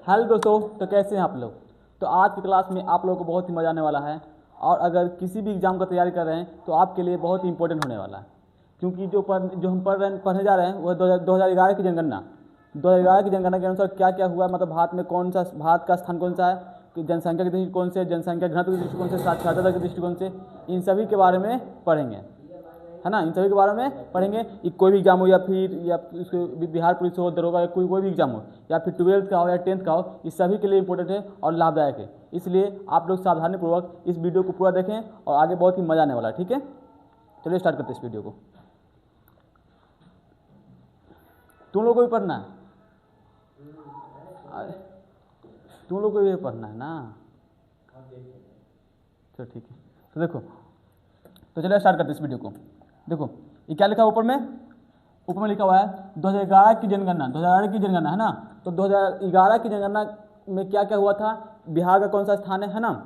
Hello दोस्तों, तो कैसे हैं आप लोग। तो आज की क्लास में आप लोगों को बहुत ही मज़ा आने वाला है और अगर किसी भी एग्ज़ाम का तैयारी कर रहे हैं तो आपके लिए बहुत ही इंपॉर्टेंट होने वाला है, क्योंकि जो हम पढ़ने जा रहे हैं वह 2011 की जनगणना 2011 की जनगणना के अनुसार क्या क्या हुआ, मतलब भारत में कौन सा, भारत का स्थान कौन सा है, कि जनसंख्या के दृष्टिकोण से, जनसंख्या घनत्व के दृष्टिकोण से, साक्षरता के दृष्टिकोण से, इन सभी के बारे में पढ़ेंगे, है ना। इन सभी के बारे में पढ़ेंगे। कोई भी एग्जाम हो या फिर उसके बिहार पुलिस हो, दरोगा या कोई भी एग्जाम हो, या फिर 12th का हो या 10th का हो, इस सभी के लिए इंपॉर्टेंट है और लाभदायक है। इसलिए आप लोग सावधानीपूर्वक इस वीडियो को पूरा देखें और आगे बहुत ही मजा आने वाला है। ठीक है, चलिए स्टार्ट करते हैं इस वीडियो को। तुम लोग को भी पढ़ना है, तुम लोग को भी पढ़ना है ना। चलो ठीक है, तो देखो, तो चलिए स्टार्ट करते हैं इस वीडियो को। देखो ये क्या लिखा है ऊपर में लिखा हुआ है 2011 की जनगणना, 2011 की जनगणना, है ना। तो 2011 की जनगणना में क्या क्या हुआ था, बिहार का कौन सा स्थान है ना।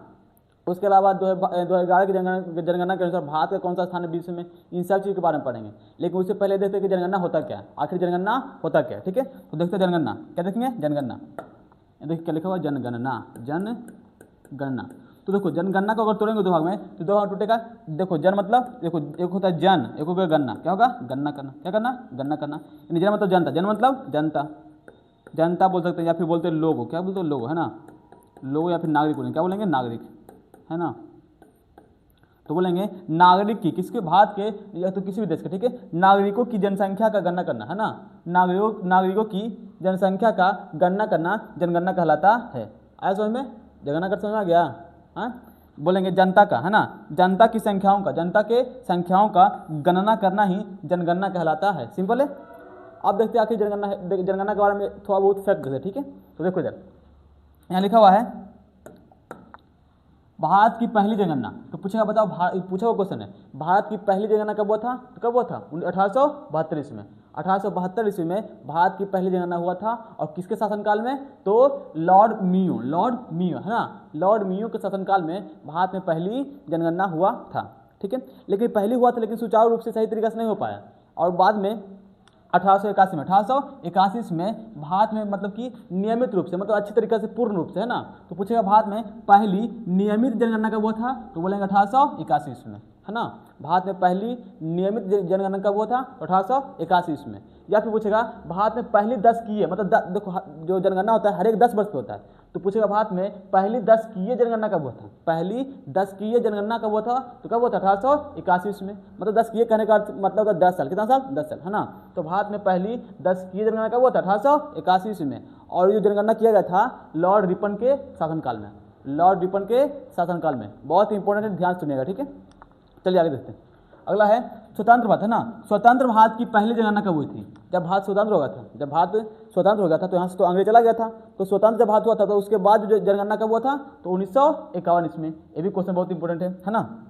उसके अलावा 2011 की जनगणना के अनुसार भारत का कौन सा स्थान है विश्व में, इन सब चीज़ के बारे में पढ़ेंगे। लेकिन उससे पहले देखते हैं कि जनगणना होता क्या है, आखिर जनगणना होता क्या है। ठीक है, तो देखते हैं जनगणना क्या देखेंगे। जनगणना देखिए क्या लिखा हुआ, जनगणना। तो देखो जनगणना को अगर तोड़ेंगे दो भाग में तो दो भाग टूटेगा। देखो जन मतलब, देखो एक होता है जन, एक होगा गणना। क्या होगा, गणना करना। क्या करना, गणना करना। यानी जन मतलब जनता, जन मतलब जनता, जनता बोल सकते हैं, या फिर बोलते हैं लोग। क्या बोलते हैं, लोग, है ना। लोग या फिर नागरिक बोलेंगे। क्या बोलेंगे, नागरिक, है ना। तो बोलेंगे नागरिक की, किसके, भारत के या तो किसी भी देश के, ठीक है, नागरिकों की जनसंख्या का गणना करना, है ना। नागरिकों की जनसंख्या का गणना करना जनगणना कहलाता है। आया समझ में, जनगणना कर समझ आ गया। हाँ, बोलेंगे जनता का, है ना, जनता की संख्याओं का, जनता के संख्याओं का गणना करना ही जनगणना कहलाता है। सिंपल है। अब देखते हैं आखिर जनगणना के बारे में थोड़ा बहुत फैक्ट है। ठीक है, तो देखो इधर यहाँ लिखा हुआ है भारत की पहली जनगणना। तो पूछेगा, बताओ, पूछा हुआ क्वेश्चन है, भारत की पहली जनगणना कब हुआ था। तो कब हुआ था, 1872 ईस्वी में। 1872 ईस्वी में भारत की पहली जनगणना हुआ था। और किसके शासनकाल में, तो लॉर्ड मियो, है ना, लॉर्ड मियो के शासनकाल में भारत में पहली जनगणना हुआ था। ठीक है, लेकिन पहली हुआ था, लेकिन सुचारू रूप से सही तरीके से नहीं हो पाया। और बाद में 1881 में भारत में, मतलब कि नियमित रूप से, मतलब अच्छी तरीके से, पूर्ण रूप से, है ना। तो पूछेगा भारत में पहली नियमित जनगणना कब हुआ था, तो बोलेंगे 1881 में, है ना। भारत में पहली नियमित जनगणना कब हुआ था, 1881 में। या फिर पूछेगा भारत में पहली 10 की है, मतलब देखो जो जनगणना होता है हर एक 10 वर्ष पे होता है। तो पूछेगा भारत में पहली 10 की जनगणना कब हुआ था, पहली 10 की जनगणना कब हुआ था, तो कब हुआ था, 1881 में। मतलब 10 की कहने का मतलब 10 साल, कितना साल, 10 साल, है ना। तो भारत में पहली 10 की जनगणना कब हुआ था, 1881 में। और ये जनगणना किया गया था लॉर्ड रिपन के शासनकाल में, लॉर्ड रिपन के शासनकाल में। बहुत इंपॉर्टेंट है, ध्यान सुनिएगा। ठीक है, चलिए आगे देखते हैं। अगला है स्वतंत्र भारत, है ना। स्वतंत्र भारत की पहली जनगणना कब हुई थी, जब भारत स्वतंत्र हो गया था। जब भारत स्वतंत्र हो गया था तो यहाँ से तो अंग्रेज चला गया था। तो स्वतंत्र जब भारत हुआ था तो उसके बाद जो जनगणना कब हुआ था, तो 1951 इसमें। ये भी क्वेश्चन बहुत इंपॉर्टेंट है ना।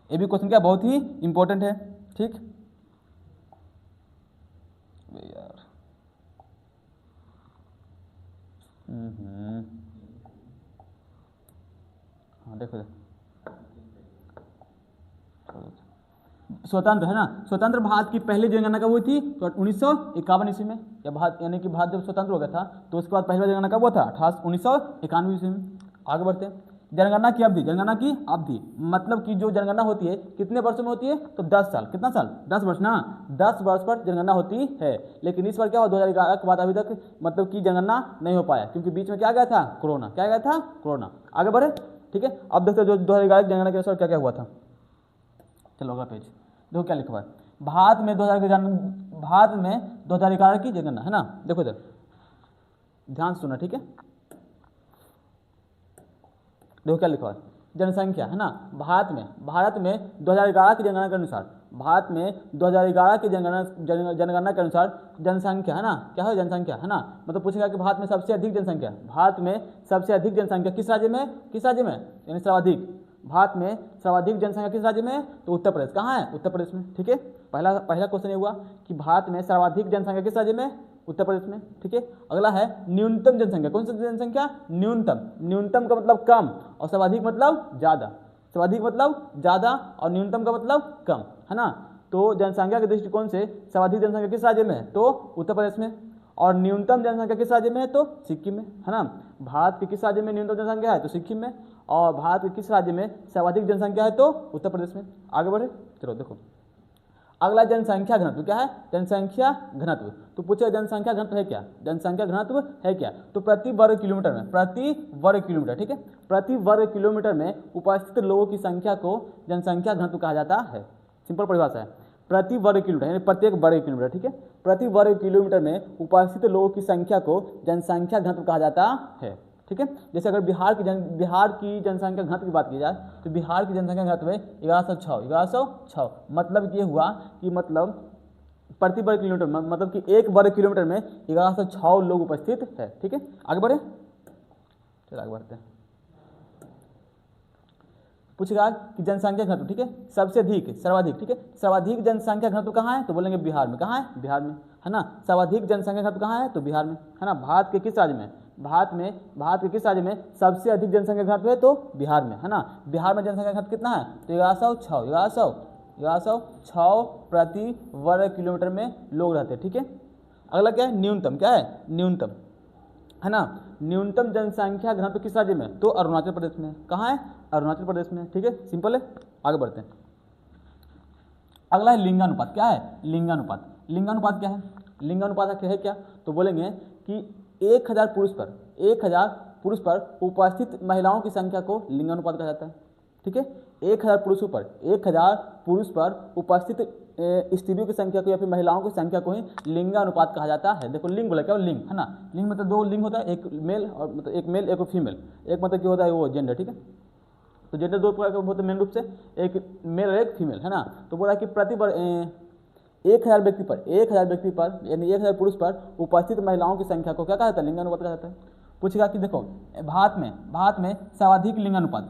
ये भी क्वेश्चन क्या, बहुत ही इंपॉर्टेंट है। ठीक, यार हाँ देखो, स्वतंत्र, है ना, स्वतंत्र भारत की पहली जनगणना कब हुई थी, तो 1951 ईस्वी में। जब भारत, यानी कि भारत जब स्वतंत्र हो गया था तो उसके बाद पहली बार जनगणना कब हुआ था, 1991 ईस्वी में। आगे बढ़ते हैं। जनगणना की अवधि, मतलब कि जो जनगणना होती है कितने वर्षों में होती है, तो 10 साल। कितना साल, 10 वर्ष ना, 10 वर्ष पर जनगणना होती है। लेकिन इस बार क्या हुआ, 2011 के बाद अभी तक मतलब कि जनगणना नहीं हो पाया, क्योंकि बीच में क्या गया था, कोरोना। क्या गया था, कोरोना। आगे बढ़े। ठीक है, अब देखते हैं जो 2011 की जनगणना के अनुसार क्या क्या हुआ था। चलो अगला पेज देखो क्या लिखा हुआ है, भारत में 2011 की जनगणना, है ना। देखो इधर ध्यान से सुना, ठीक है। देखो क्या लिखा हुआ है, जनसंख्या, है ना। भारत में 2011 की जनगणना के अनुसार, भारत में 2011 की जनगणना के अनुसार जनसंख्या, है ना, क्या है, जनसंख्या, है ना। मतलब पूछेगा कि भारत में सबसे अधिक जनसंख्या, भारत में सबसे अधिक जनसंख्या किस राज्य में, यानी सर्वाधिक, भारत में सर्वाधिक जनसंख्या किस राज्य में है, तो उत्तर प्रदेश। कहाँ है, उत्तर प्रदेश में। ठीक है, पहला क्वेश्चन ये हुआ कि भारत में सर्वाधिक जनसंख्या किस राज्य में, उत्तर प्रदेश में। ठीक है, अगला है न्यूनतम जनसंख्या। कौन सी जनसंख्या, न्यूनतम का मतलब कम और सर्वाधिक मतलब ज़्यादा, और न्यूनतम का मतलब कम, है ना। तो जनसंख्या के दृष्टिकोण से सर्वाधिक जनसंख्या किस राज्य में है, तो उत्तर प्रदेश में। और न्यूनतम जनसंख्या किस राज्य में है? तो सिक्किम में, है ना। भारत के किस राज्य में न्यूनतम जनसंख्या है? तो सिक्किम में। और भारत के किस राज्य में सर्वाधिक जनसंख्या है? तो उत्तर प्रदेश में। आगे बढ़े, चलो देखो अगला जनसंख्या घनत्व क्या है? जनसंख्या घनत्व। तो पूछे जनसंख्या घनत्व है क्या? जनसंख्या घनत्व है क्या? तो प्रति वर्ग किलोमीटर में, प्रति वर्ग किलोमीटर, ठीक है, प्रति वर्ग किलोमीटर में उपस्थित लोगों की संख्या को जनसंख्या घनत्व कहा जाता है। सिंपल परिभाषा है, प्रति वर्ग किलोमीटर यानी प्रत्येक वर्ग किलोमीटर, ठीक है, प्रति वर्ग किलोमीटर में उपस्थित लोगों की संख्या को जनसंख्या घनत्व कहा जाता है, ठीक है। जैसे अगर बिहार की जनसंख्या घनत्व की बात की जाए तो बिहार की जनसंख्या घनत्व है 1106। मतलब ये हुआ कि मतलब प्रति वर्ग किलोमीटर मतलब कि एक वर्ग किलोमीटर में 1106 लोग उपस्थित है, ठीक है। आगे बढ़े, चलो आगे बढ़ते हैं। पूछेगा कि जनसंख्या घनत्व, ठीक है, सबसे अधिक सर्वाधिक, ठीक है, सर्वाधिक जनसंख्या घनत्व कहाँ है? तो बोलेंगे बिहार में। कहाँ है? बिहार में, है ना। सर्वाधिक जनसंख्या घनत्व कहाँ है? तो बिहार में, है ना। भारत के किस राज्य में? भारत के किस राज्य में सबसे अधिक जनसंख्या घनत्व है? तो बिहार में, है ना। बिहार में जनसंख्या घनत्व कितना है? तो 1106 प्रति वर्ग किलोमीटर में लोग रहते हैं, ठीक है। अगला क्या है? न्यूनतम। क्या है? न्यूनतम, है ना। न्यूनतम जनसंख्या घनत्व किस राज्य में? तो अरुणाचल प्रदेश में। कहाँ है? अरुणाचल प्रदेश में, ठीक है, सिंपल है। आगे बढ़ते हैं। अगला है लिंगानुपात। क्या है? लिंगानुपात। लिंगानुपात क्या है? लिंगानुपात है क्या? तो बोलेंगे कि 1000 पुरुष पर उपस्थित महिलाओं की संख्या को लिंगानुपात कहा जाता है, ठीक है। 1000 पुरुष पर उपस्थित स्त्रियों की संख्या को या फिर महिलाओं की संख्या को ही लिंगानुपात कहा जाता है। देखो लिंग बोला क्या? लिंग, है ना। लिंग मतलब दो लिंग होता है, एक मेल और मतलब एक मेल एक फीमेल। एक मतलब क्या होता है? वो जेंडर, ठीक है। तो जेंडर दो प्रकार के होते हैं मेन रूप से, एक मेल और एक फीमेल, है ना। तो बोला कि प्रति 1000 व्यक्ति पर यानी 1000 पुरुष पर उपस्थित महिलाओं की संख्या को क्या कहा जाता है? लिंगानुपात कहा जाता है। पूछेगा कि देखो भारत में सर्वाधिक लिंगानुपात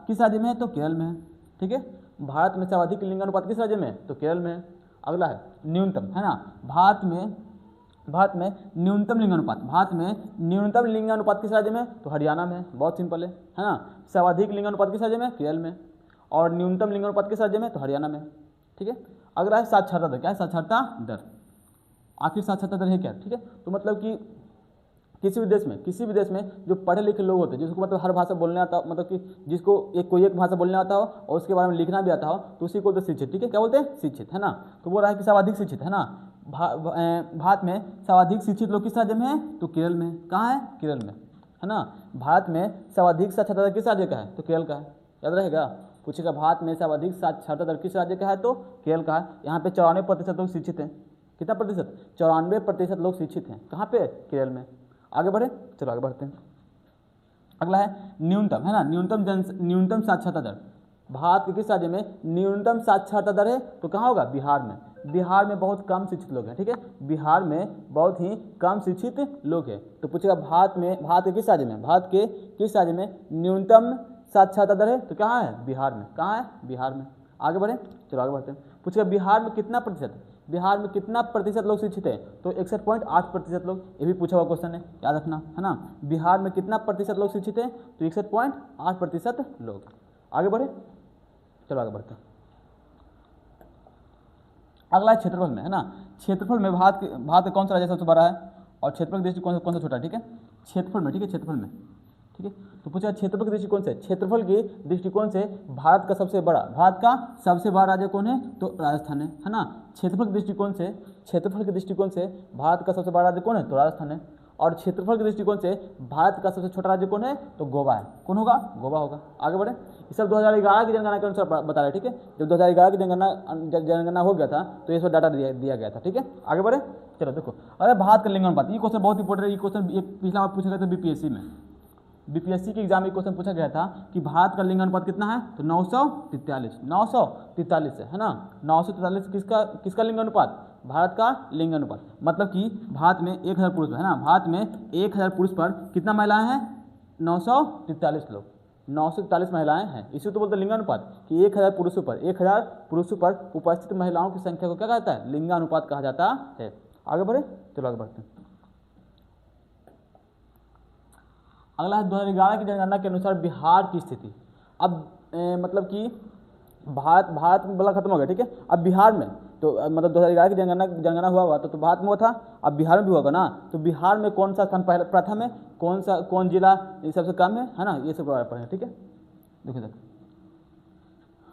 किस राज्य में है? तो केरल में है, ठीक है। भारत में सर्वाधिक लिंगानुपात किस राज्य में है? तो केरल में है। अगला है न्यूनतम, है ना। भारत में न्यूनतम लिंगानुपात किस राज्य में? तो हरियाणा में। बहुत सिंपल है ना। सर्वाधिक लिंगानुपात किस राज्य में? केरल में। और न्यूनतम लिंगानुपात किस राज्य में? तो हरियाणा में, ठीक है। अगला है साक्षरता दर। क्या है? साक्षरता दर। आखिर साक्षरता दर है क्या? ठीक है। तो मतलब कि किसी भी देश में जो पढ़े लिखे लोग होते हैं, जिसको मतलब हर भाषा बोलने आता हो, मतलब कि जिसको कोई एक भाषा बोलने आता हो और उसके बारे में लिखना भी आता हो, तो उसी को तो शिक्षित, ठीक है। क्या बोलते हैं? शिक्षित, है ना। तो वो रहा है कि सर्वाधिक शिक्षित, है ना। भारत में सर्वाधिक शिक्षित लोग किस राज्य में है? तो केरल में। कहाँ है? केरल में, है ना। भारत में सर्वाधिक साक्षरता दर किस राज्य का है? तो केरल का है। याद रहेगा। पूछेगा भारत में सर्वाधिक साक्षरता दर किस राज्य का है? तो केरल का है। यहाँ पे 94% लोग शिक्षित हैं। कितना प्रतिशत? 94% लोग शिक्षित हैं। कहाँ पे? केरल में। आगे बढ़े, चलो आगे बढ़ते हैं। अगला है न्यूनतम, है ना। न्यूनतम साक्षरता दर भारत के किस राज्य में न्यूनतम साक्षरता दर है? तो कहाँ होगा? बिहार में। बिहार में बहुत कम शिक्षित लोग हैं, ठीक है। बिहार में बहुत ही कम शिक्षित लोग हैं। तो पूछेगा भारत के किस राज्य में न्यूनतम साक्षरता दर है? तो कहाँ है? बिहार में। कहाँ है? बिहार में। आगे बढ़े, चलो आगे बढ़ते हैं। पूछेगा बिहार में कितना प्रतिशत लोग शिक्षित हैं? तो 61.8% लोग। ये भी पूछा हुआ क्वेश्चन है, याद रखना, है ना। बिहार में कितना प्रतिशत लोग शिक्षित हैं? तो 61.8% लोग। आगे बढ़े, चलो आगे बढ़ते हैं। अगला क्षेत्रफल में, है ना। क्षेत्रफल में भारत का कौन सा राज्य सबसे बड़ा है और क्षेत्रफल की दृष्टि कौन सा छोटा है? ठीक है, क्षेत्रफल में, ठीक है, क्षेत्रफल में, ठीक है। तो पूछा क्षेत्रफल की दृष्टिकोण से, क्षेत्रफल के दृष्टिकोण से भारत का सबसे बड़ा राज्य कौन है? तो राजस्थान है ना। क्षेत्रफल के दृष्टिकोण से भारत का सबसे बड़ा राज्य कौन है? तो राजस्थान है। और क्षेत्रफल के दृष्टिकोण से भारत का सबसे छोटा राज्य कौन है? तो गोवा है। कौन होगा? गोवा होगा। आगे बढ़े। ये सब 2011 की जनगणना के अनुसार बता रहे, ठीक है। जब 2011 की जनगणना हो गया था तो ये सब डाटा दिया गया था, ठीक है। आगे बढ़े, चलो देखो। अरे भारत का लिंगानुपात, ये क्वेश्चन बहुत इंपॉर्टेंट है। ये क्वेश्चन पिछला बार पूछा गया था बीपीएससी के एग्जाम में क्वेश्चन पूछा गया था कि भारत का लिंगानुपात कितना है? तो 943 है ना। 943 किसका लिंगानुपात? भारत का लिंगानुपात। मतलब कि भारत में 1000 पुरुष है ना। भारत में 1000 पुरुष पर कितना महिलाएं हैं? 943 लोग, 943 महिलाएं हैं। इसी तो बोलते हैं लिंगानुपात कि 1000 पुरुषों पर उपस्थित महिलाओं की संख्या को क्या कहता है? लिंगानुपात कहा जाता है। आगे बढ़े, चलो आगे बढ़ते हैं। अगला है 2011 की जनगणना के अनुसार बिहार की स्थिति। अब मतलब कि भारत में बला खत्म हो गया, ठीक है। अब तो मतलब 2011 की जनगणना हुआ हुआ तो भारत में हुआ था, अब बिहार में भी होगा ना। तो बिहार में कौन सा स्थान पहले प्रथम है, कौन जिला ये सबसे कम है ना, ये सब पढ़े, ठीक है। देखिए सर,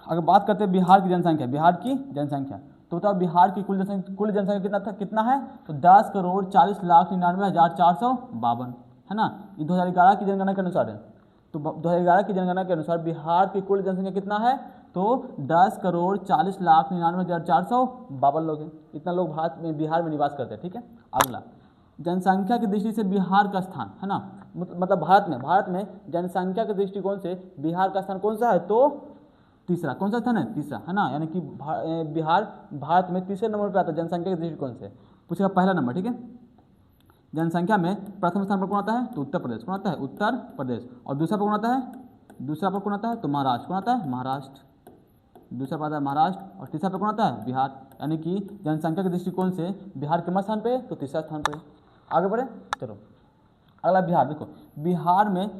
अगर बात करते हैं बिहार की जनसंख्या, तो बताओ बिहार की कुल जनसंख्या कितना है, तो 10,40,99,452 है ना। ये 2011 की जनगणना के अनुसार है। तो 2011 की जनगणना के अनुसार बिहार की कुल जनसंख्या कितना है, तो 10,40,99,452 लोग हैं। इतना लोग बिहार में निवास करते हैं, ठीक है। अगला, जनसंख्या की दृष्टि से बिहार का स्थान है ना, मतलब भारत में जनसंख्या के दृष्टिकोण से बिहार का स्थान कौन सा है, तो तीसरा। कौन सा स्थान है, तीसरा, है ना। यानी कि बिहार भारत में तीसरे नंबर पर आता है जनसंख्या के दृष्टिकोण से। पूछेगा पहला नंबर, ठीक है। जनसंख्या में प्रथम स्थान पर कौन आता है, तो उत्तर प्रदेश। कौन आता है, उत्तर प्रदेश। और दूसरा पर कौन आता है, तो महाराष्ट्र। कौन आता है, महाराष्ट्र। दूसरा पर आता है महाराष्ट्र। और तीसरा पर कौन आता है, बिहार। यानी कि जनसंख्या के दृष्टिकोण से बिहार कितना स्थान पे है, तो तीसरा स्थान पर है। आगे बढ़े, चलो अगला बिहार। देखो बिहार में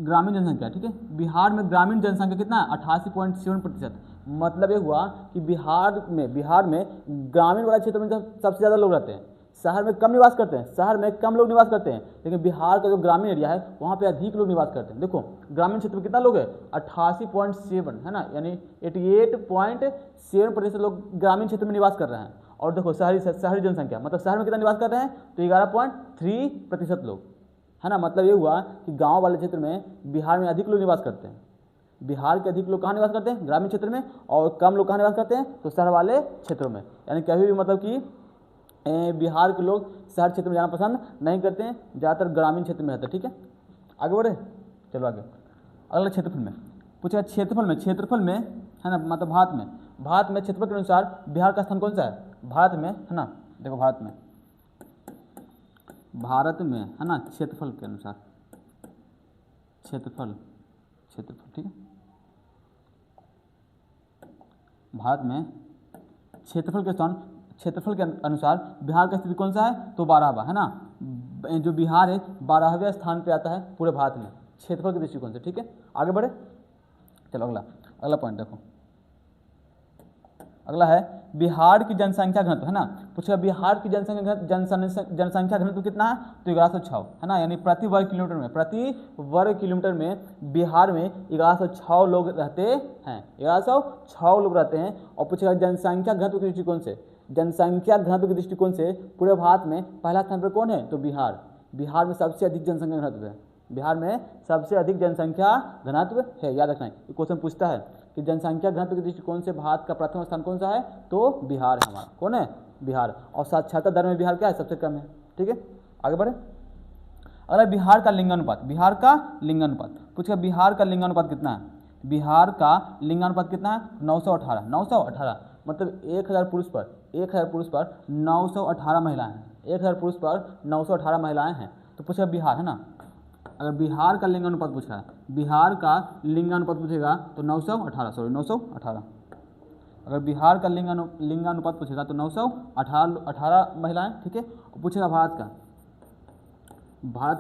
ग्रामीण जनसंख्या, ठीक है। बिहार में ग्रामीण जनसंख्या कितना है, 88.7%। मतलब ये हुआ कि बिहार में ग्रामीण वाला क्षेत्र में सबसे ज़्यादा लोग रहते हैं। शहर में कम निवास करते हैं, शहर में कम लोग निवास करते हैं, लेकिन बिहार का जो ग्रामीण एरिया है वहाँ पे अधिक लोग निवास करते हैं। देखो ग्रामीण क्षेत्र में कितना लोग है, 88.7 है ना, यानी 88.7% लोग ग्रामीण क्षेत्र में निवास कर रहे हैं। और देखो शहरी जनसंख्या, मतलब शहर में कितना निवास कर रहे हैं, तो 11.3% लोग, है ना। मतलब ये हुआ कि गांव वाले क्षेत्र में बिहार में अधिक लोग निवास करते हैं। बिहार के अधिक लोग कहाँ निवास करते हैं, ग्रामीण क्षेत्र में, और कम लोग कहाँ निवास करते हैं, तो शहर वाले क्षेत्रों में। यानी कभी भी मतलब कि बिहार के लोग शहर क्षेत्र में जाना पसंद नहीं करते हैं, ज़्यादातर ग्रामीण क्षेत्र में रहते हैं, ठीक है। आगे बढ़े, चलो आगे। अगला क्षेत्रफल में पूछेगा, क्षेत्रफल में है ना, मतलब भारत में क्षेत्रफल के अनुसार बिहार का स्थान कौन सा है, भारत में, है ना। देखो भारत में है ना, क्षेत्रफल के अनुसार, क्षेत्रफल, ठीक है। भारत में क्षेत्रफल के अनुसार बिहार का स्थिति कौन सा है, तो 12वां, है ना। जो बिहार है 12वें स्थान पे आता है पूरे भारत में क्षेत्रफल के दृष्टिकोण से, ठीक है। आगे बढ़े, चलो अगला पॉइंट देखो। अगला है बिहार की जनसंख्या घनत्व, है ना। पूछेगा बिहार की जनसंख्या घनत्व कितना है, तो 1106, है ना। यानी प्रति वर्ग किलोमीटर में बिहार में 1106 लोग रहते हैं, 1106 लोग रहते हैं। और पूछेगा जनसंख्या घनत्व के दृष्टिकोण से, पूरे भारत में पहला स्थान पर कौन है, तो बिहार में सबसे अधिक जनसंख्या घनत्व है। बिहार में सबसे अधिक जनसंख्या घनत्व है, याद रखना है। क्वेश्चन पूछता है कि जनसंख्या घनत्व के दृष्टिकोण से भारत का प्रथम स्थान कौन सा है, तो बिहार है हमारा। कौन है, बिहार। और साक्षरता दर में बिहार क्या है, सबसे कम है, ठीक है। आगे बढ़े। अगला बिहार का लिंगानुपात, पूछेगा बिहार का लिंगानुपात कितना है, बिहार का लिंगानुपात कितना है, 918। मतलब 1000 पुरुष पर 918 महिलाएं हैं, 1000 पुरुष पर 918 महिलाएं हैं। तो पूछेगा बिहार, है ना। अगर बिहार का लिंगानुपात पूछा है, पूछेगा तो 918। अगर बिहार का लिंगानुपात पूछेगा तो 918 महिलाएं, ठीक है। और पूछेगा भारत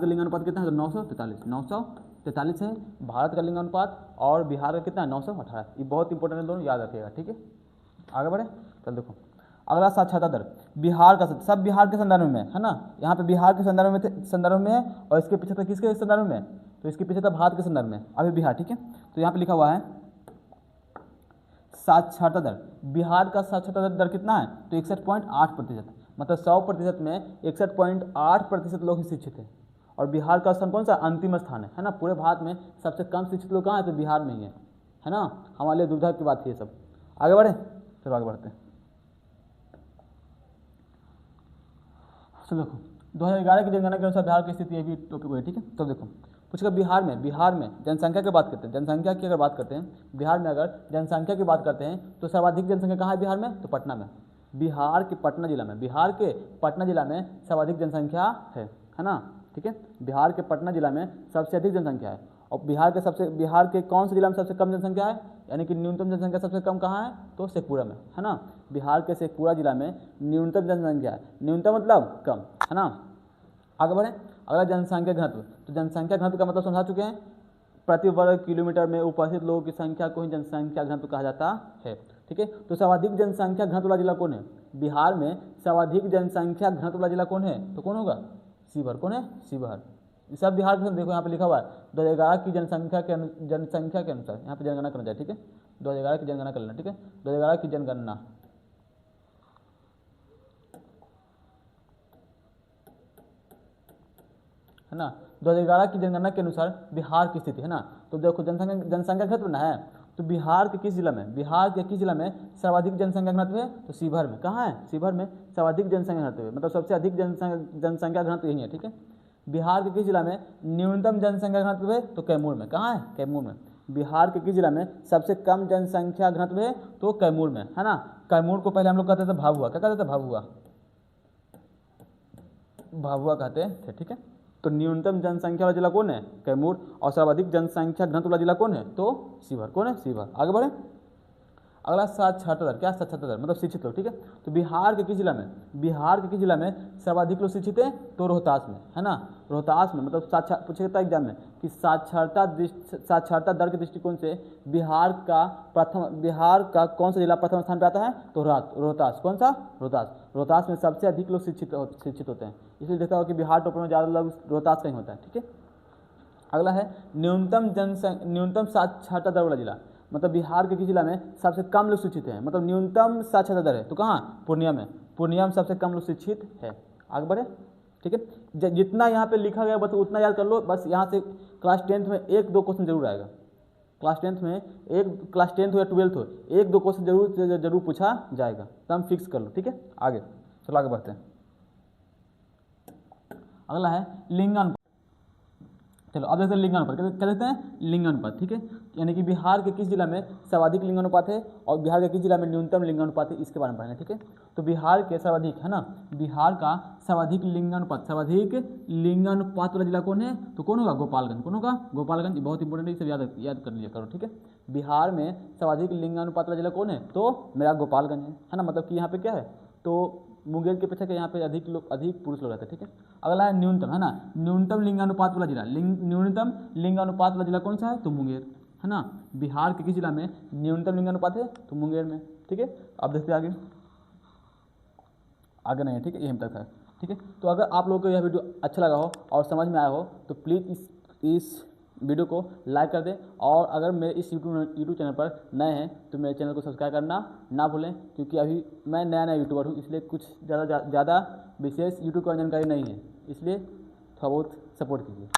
का लिंगानुपात कितना है, तो 943 है भारत का लिंगानुपात, और बिहार का कितना है, 918। ये बहुत इंपॉर्टेंट है, दोनों याद रखिएगा, ठीक है। आगे बढ़े, चल देखो अगला साक्षरता दर। बिहार का सब बिहार के संदर्भ में, है ना। यहाँ पे बिहार के संदर्भ में है, और इसके पीछे तक किसके संदर्भ में, तो इसके पीछे तक भारत के संदर्भ में, अभी बिहार, ठीक है। तो यहाँ पे लिखा हुआ है साक्षरता दर। बिहार का साक्षरता दर कितना है, तो 61.8%। मतलब 100% में 61.8% लोग ही शिक्षित हैं। और बिहार का स्थान कौन सा, अंतिम स्थान है ना। पूरे भारत में सबसे कम शिक्षित लोग कहाँ है, तो बिहार में ही है ना। हमारे लिए दुविधा की बात थी ये सब। आगे बढ़े, चलो आगे बढ़ते हैं। चलो देखो 2011 की जनगणना के अनुसार बिहार की स्थिति, ये भी टॉपिक है, ठीक है। तो देखो पूछेगा बिहार में जनसंख्या की बात करते हैं, बिहार में अगर जनसंख्या की बात करते हैं तो सर्वाधिक जनसंख्या कहाँ है बिहार में, तो पटना में। बिहार के पटना जिला में सर्वाधिक जनसंख्या है ना, ठीक है। बिहार के पटना जिला में सबसे अधिक जनसंख्या है। और बिहार के कौन से जिला में सबसे कम जनसंख्या है, यानी कि न्यूनतम जनसंख्या सबसे कम कहाँ है, तो शेखपुरा में, है ना। बिहार के शेखपुरा जिला में न्यूनतम जनसंख्या है, न्यूनतम मतलब कम, है ना। आगे बढ़ें, अगला जनसंख्या घनत्व। तो जनसंख्या घनत्व का मतलब समझा चुके हैं, प्रति वर्ग किलोमीटर में उपस्थित लोगों की संख्या को ही जनसंख्या घनत्व कहा जाता है। ठीक है। तो सर्वाधिक जनसंख्या घनत्व वाला जिला कौन है? बिहार में सर्वाधिक जनसंख्या घनत्व वाला जिला कौन है? तो कौन होगा? शिवहर। कौन है? शिवहर। ये सब बिहार के, देखो यहाँ पे लिखा हुआ है 2011 की जनसंख्या के अनुसार यहाँ पे जनगणना करना चाहिए, ठीक है। 2011 की जनगणना कर लेना, ठीक है। 2011 की जनगणना, है ना। 2011 की जनगणना के अनुसार बिहार की स्थिति, है ना। तो देखो जनसंख्या घनत्व ना है, तो बिहार के किस जिला में, बिहार के किस जिला में सर्वाधिक जनसंख्या घनत्व है? तो शिवहर में। कहाँ है? शिवहर में सर्वाधिक जनसंख्या घनत्व है, मतलब सबसे अधिक जनसंख्या घनत्व यही है, ठीक है। बिहार के किस जिला में न्यूनतम जनसंख्या घनत्व है? तो कैमूर में। कहाँ है? कैमूर में। बिहार के किस जिला में सबसे कम जनसंख्या घनत्व है? तो कैमूर में, है ना। कैमूर को पहले हम लोग कहते थे भाभुआ। क्या कहते थे? भाभुआ, भाभुआ कहते थे, ठीक है। तो न्यूनतम जनसंख्या वाला जिला कौन है? कैमूर। और सर्वाधिक जनसंख्या घनत्व वाला जिला कौन है? तो शिवहर। कौन है? शिवहर। आगे बढ़े। अगला साक्षरता दर। क्या साक्षरता दर? मतलब शिक्षित लोग, ठीक है। तो बिहार के किस जिला में, बिहार के किस जिला में सर्वाधिक लोग शिक्षित है? तो रोहतास में, है ना। रोहतास में, मतलब पूछेगा एग्जाम में कि साक्षरता दर के दृष्टिकोण से बिहार का कौन सा जिला प्रथम स्थान पर आता है? तो रोहतास। कौन सा? रोहतास। रोहतास में सबसे अधिक लोग शिक्षित होते हैं, इसलिए देखता होगा कि बिहार टॉपर में ज़्यादा लोग रोहतास का ही होता है, ठीक है। अगला है न्यूनतम साक्षरता दर वाला जिला, मतलब बिहार के किस जिला में सबसे कम लोग शिक्षित हैं, मतलब न्यूनतम साक्षरता दर है? तो कहाँ? पूर्णिया में। पूर्णिया में सबसे कम लोग शिक्षित है। आगे बढ़े, ठीक है। जितना यहाँ पे लिखा गया बस उतना याद कर लो। बस यहाँ से क्लास 10th में 1-2 क्वेश्चन जरूर आएगा। क्लास 10th हो या 12th हो, 1-2 क्वेश्चन जरूर पूछा जाएगा, तो हम फिक्स कर लो, ठीक है। आगे चलो, आगे बढ़ते हैं। अगला है लिंगानुपात। चलो अब देखते हैं लिंगानुपात। क्या देखते हैं? लिंगानुपात, ठीक है। यानी कि बिहार के किस जिला में सर्वाधिक लिंगानुपात है और बिहार के किस जिला में न्यूनतम लिंगानुपात है, इसके बारे में पढ़ना, ठीक है। तो बिहार के सर्वाधिक, है ना, बिहार का सर्वाधिक लिंगानुपात वाला जिला कौन है? तो कौन होगा? गोपालगंज। कौन होगा? गोपालगंज। बहुत इंपॉर्टेंट है, इसे याद कर लिया करो, ठीक है। बिहार में सर्वाधिक लिंगानुपात वाला जिला कौन है? तो मेरा गोपालगंज है ना। मतलब कि यहाँ पे क्या है, तो मुंगेर की अपेक्षा यहाँ पे अधिक पुरुष लोग रहते हैं, ठीक है। अगला है न्यूनतम, है ना। न्यूनतम लिंगानुपात वाला जिला, न्यूनतम लिंगानुपात वाला जिला कौन सा है? तो मुंगेर, है ना। बिहार के किस जिला में न्यूनतम लिंगानुपात है? तो मुंगेर में, ठीक है। अब देखते हैं आगे नहीं है, ठीक है। यहीं तक है, ठीक है। तो अगर आप लोगों को यह वीडियो अच्छा लगा हो और समझ में आया हो तो प्लीज़ इस वीडियो को लाइक कर दें, और अगर मेरे इस यूट्यूब चैनल पर नए हैं तो मेरे चैनल को सब्सक्राइब करना ना भूलें, क्योंकि अभी मैं नया यूट्यूबर हूँ, इसलिए कुछ ज़्यादा विशेष यूट्यूब की जानकारी नहीं है, इसलिए थोड़ा बहुत सपोर्ट कीजिए।